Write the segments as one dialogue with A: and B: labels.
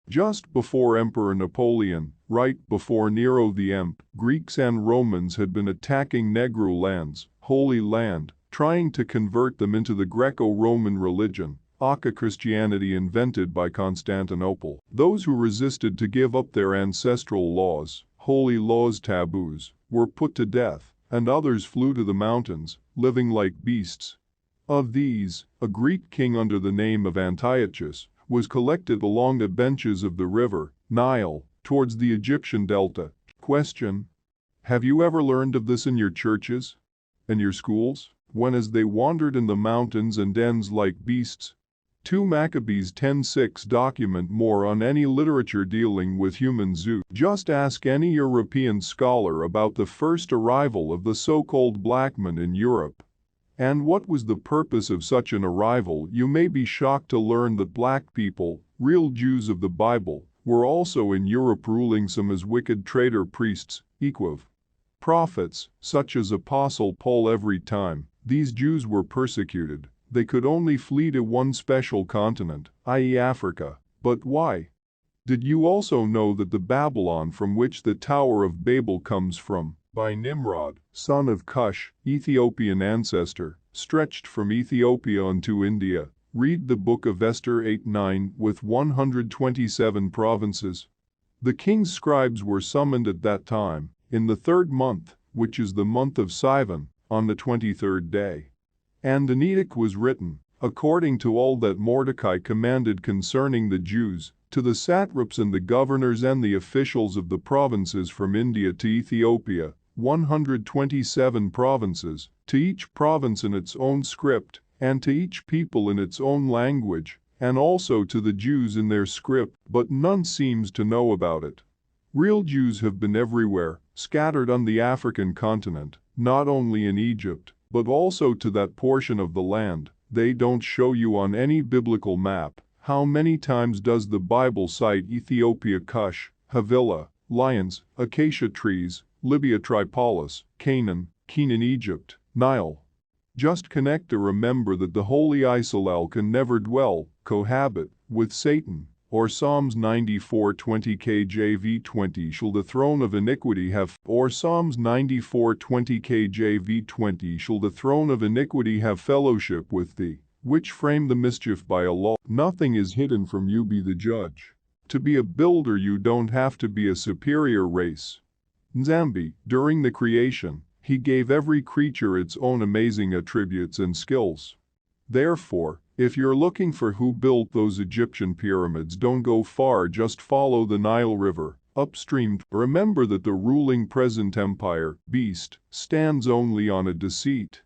A: Just before Emperor Napoleon, right before Nero the Emp, Greeks and Romans had been attacking Negro lands, Holy Land, trying to convert them into the Greco-Roman religion, aka Christianity invented by Constantinople. Those who resisted to give up their ancestral laws, holy laws taboos, were put to death, and others flew to the mountains, living like beasts. Of these, a Greek king under the name of Antiochus was collected along the benches of the river Nile towards the Egyptian delta. Question: have you ever learned of this in your churches? In your schools? When as they wandered in the mountains and dens like beasts? 2 Maccabees 10:6 document more on any literature dealing with human zoo. Just ask any European scholar about the first arrival of the so-called black man in Europe. And what was the purpose of such an arrival? You may be shocked to learn that black people, real Jews of the Bible, were also in Europe, ruling some as wicked traitor priests, equiv. Prophets, such as Apostle Paul. Every time these Jews were persecuted, they could only flee to one special continent, i.e. Africa. But why? Did you also know that the Babylon from which the Tower of Babel comes from, by Nimrod, son of Cush, Ethiopian ancestor, stretched from Ethiopia unto India? Read the book of Esther 8:9 with 127 provinces. The king's scribes were summoned at that time, in the 3rd month, which is the month of Sivan, on the 23rd day. And an edict was written, according to all that Mordecai commanded concerning the Jews, to the satraps and the governors and the officials of the provinces from India to Ethiopia, 127 provinces, to each province in its own script, and to each people in its own language, and also to the Jews in their script, but none seems to know about it. Real Jews have been everywhere, scattered on the African continent, not only in Egypt, but also to that portion of the land. They don't show you on any biblical map. How many times does the Bible cite Ethiopia, Cush, Havilah, lions, acacia trees, Libya, Tripolis, Canaan, Egypt, Nile? Just connect to remember that the holy Isalel can never dwell, cohabit, with Satan. Or Psalms 94:20 KJV 20 shall the throne of iniquity have, or Psalms 94:20 KJV 20 shall the throne of iniquity have fellowship with thee, which frame the mischief by a law. Nothing is hidden from you, be the judge. To be a builder you don't have to be a superior race. Nzambi, during the creation, he gave every creature its own amazing attributes and skills. Therefore, if you're looking for who built those Egyptian pyramids, don't go far, just follow the Nile River, upstream. Remember that the ruling present empire, beast, stands only on a deceit.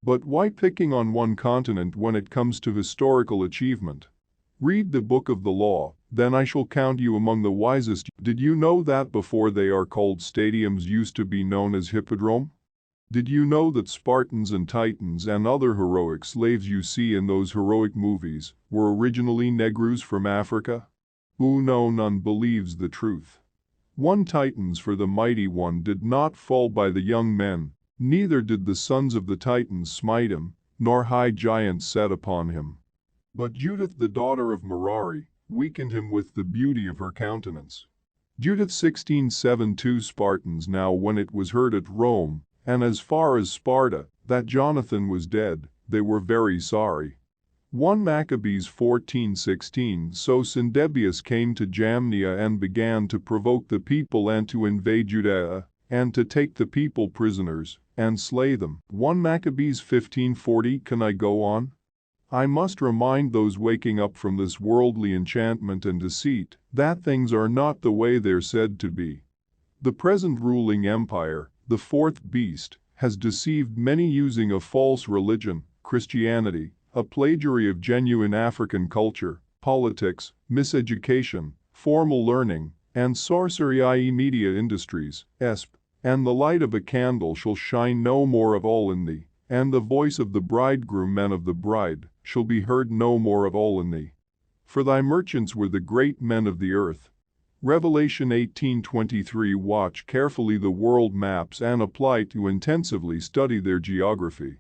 A: But why picking on one continent when it comes to historical achievement? Read the book of the law, then I shall count you among the wisest. Did you know that before they are called stadiums used to be known as hippodrome? Did you know that Spartans and Titans and other heroic slaves you see in those heroic movies were originally Negroes from Africa? No, none believes the truth. One Titans for the mighty one did not fall by the young men, neither did the sons of the Titans smite him, nor high giants set upon him. But Judith the daughter of Merari weakened him with the beauty of her countenance. Judith 16:7 Spartans. Now when it was heard at Rome, and as far as Sparta, that Jonathan was dead, they were very sorry. 1 Maccabees 14:16 So Sendebius came to Jamnia and began to provoke the people and to invade Judea, and to take the people prisoners, and slay them. 1 Maccabees 15:40 Can I go on? I must remind those waking up from this worldly enchantment and deceit, that things are not the way they're said to be. The present ruling empire, the fourth beast, has deceived many using a false religion, Christianity, a plagiary of genuine African culture, politics, miseducation, formal learning, and sorcery, i.e. media industries, esp. And the light of a candle shall shine no more of all in thee, and the voice of the bridegroom and of the bride shall be heard no more of all in thee. For thy merchants were the great men of the earth. Revelation 18:23 Watch carefully the world maps and apply to intensively study their geography.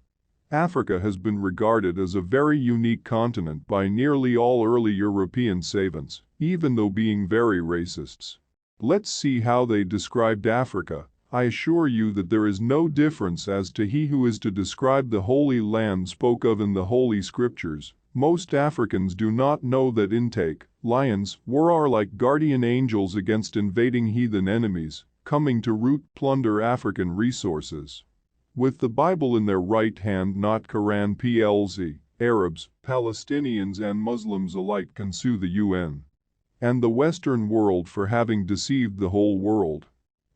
A: Africa has been regarded as a very unique continent by nearly all early European savants, even though being very racists. Let's see how they described Africa. I assure you that there is no difference as to he who is to describe the Holy Land spoke of in the Holy Scriptures. Most Africans do not know that intake, lions, are like guardian angels against invading heathen enemies, coming to root plunder African resources. With the Bible in their right hand, not Quran plz, Arabs, Palestinians and Muslims alike can sue the UN and the Western world for having deceived the whole world.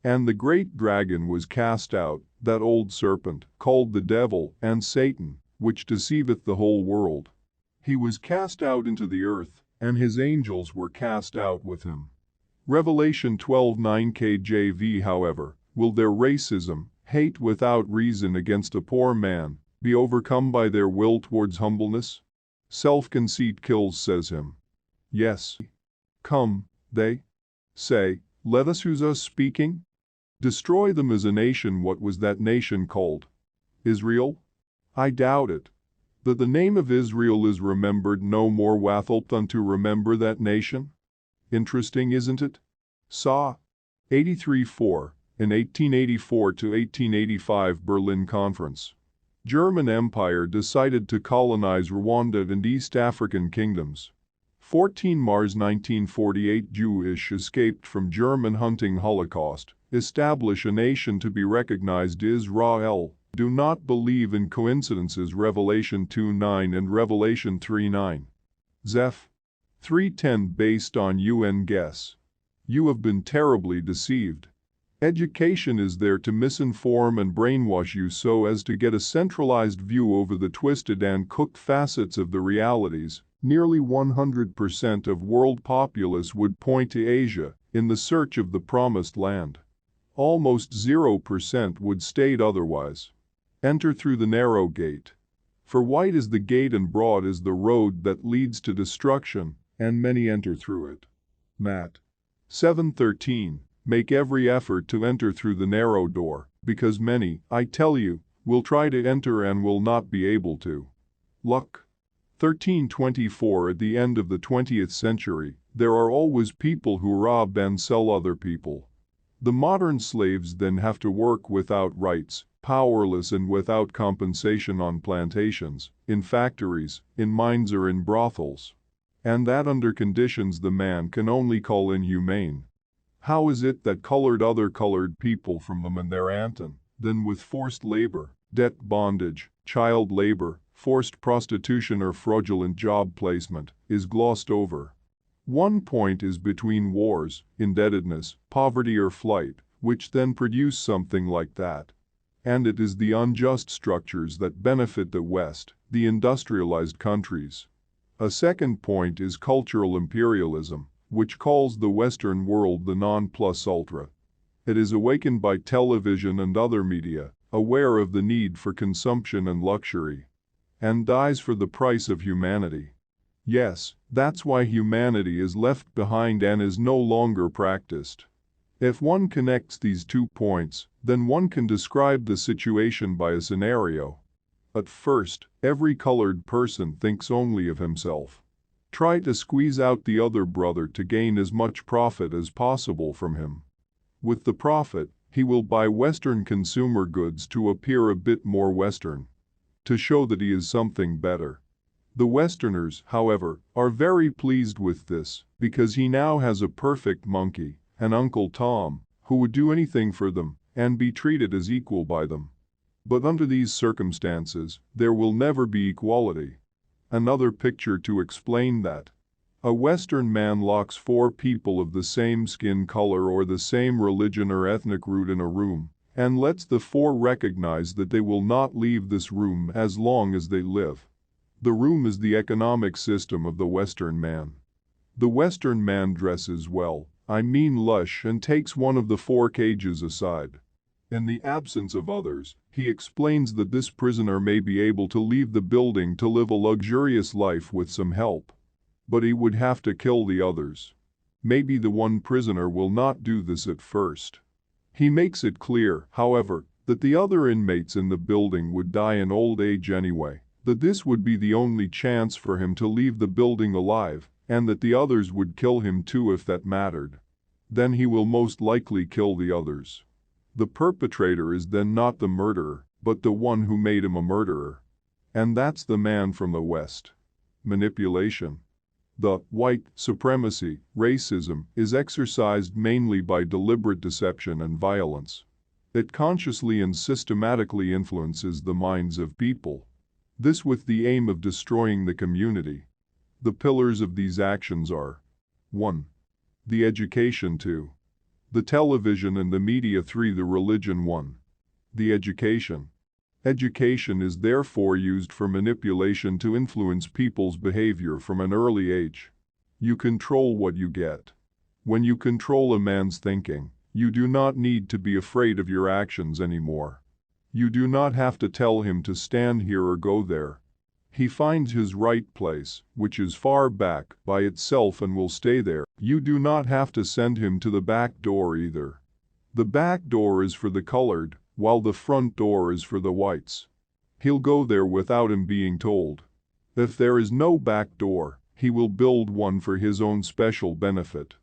A: And the great dragon was cast out, that old serpent, called the devil and Satan, which deceiveth the whole world. He was cast out into the earth, and his angels were cast out with him. Revelation 12:9 KJV. However, will their racism, hate without reason against a poor man, be overcome by their will towards humbleness? Self-conceit kills, says him. Yes. Come, they say, let us who's us speaking? Destroy them as a nation. What was that nation called? Israel? I doubt it. That the name of Israel is remembered no more wathelt than to remember that nation? Interesting, isn't it? Saw 83-4 in 1884 to 1885 Berlin Conference. German Empire decided to colonize Rwanda and East African kingdoms. 14 Mars 1948 Jewish escaped from German hunting Holocaust, establish a nation to be recognized Israel. Do not believe in coincidences. Revelation 2:9 and Revelation 3:9. Zeph 3:10 based on UN guess. You have been terribly deceived. Education is there to misinform and brainwash you so as to get a centralized view over the twisted and cooked facets of the realities. Nearly 100% of world populace would point to Asia in the search of the promised land. Almost 0% would state otherwise. Enter through the narrow gate. For wide is the gate and broad is the road that leads to destruction, and many enter through it. Matt. 7:13. Make every effort to enter through the narrow door, because many, I tell you, will try to enter and will not be able to. Luck. 13:24. At the end of the 20th century, there are always people who rob and sell other people. The modern slaves then have to work without rights, powerless and without compensation on plantations, in factories, in mines or in brothels. And that under conditions the man can only call inhumane. How is it that other colored people from them and their Anton, then with forced labor, debt bondage, child labor, forced prostitution or fraudulent job placement, is glossed over? One point is between wars, indebtedness, poverty or flight, which then produce something like that. And it is the unjust structures that benefit the West, the industrialized countries. A second point is cultural imperialism, which calls the Western world the non plus ultra. It is awakened by television and other media, aware of the need for consumption and luxury, and dies for the price of humanity. Yes, that's why humanity is left behind and is no longer practiced. If one connects these 2 points, then one can describe the situation by a scenario. At first, every colored person thinks only of himself. Try to squeeze out the other brother to gain as much profit as possible from him. With the profit, he will buy Western consumer goods to appear a bit more Western, to show that he is something better. The Westerners, however, are very pleased with this, because he now has a perfect monkey, an Uncle Tom, who would do anything for them and be treated as equal by them. But under these circumstances, there will never be equality. Another picture to explain that. A Western man locks 4 people of the same skin color or the same religion or ethnic root in a room, and lets the 4 recognize that they will not leave this room as long as they live. The room is the economic system of the Western man. The Western man dresses well, I mean lush, and takes one of the 4 cages aside. In the absence of others, he explains that this prisoner may be able to leave the building to live a luxurious life with some help. But he would have to kill the others. Maybe the one prisoner will not do this at first. He makes it clear, however, that the other inmates in the building would die in old age anyway, that this would be the only chance for him to leave the building alive, and that the others would kill him too if that mattered. Then he will most likely kill the others. The perpetrator is then not the murderer, but the one who made him a murderer. And that's the man from the West. Manipulation. The white supremacy, racism, is exercised mainly by deliberate deception and violence. It consciously and systematically influences the minds of people. This with the aim of destroying the community. The pillars of these actions are 1. The education 2. The television and the media 3. The religion 1. The education. Education is therefore used for manipulation to influence people's behavior from an early age. You control what you get. When you control a man's thinking, you do not need to be afraid of your actions anymore. You do not have to tell him to stand here or go there. He finds his right place, which is far back, by itself and will stay there. You do not have to send him to the back door either. The back door is for the colored, while the front door is for the whites. He'll go there without him being told. If there is no back door, he will build one for his own special benefit.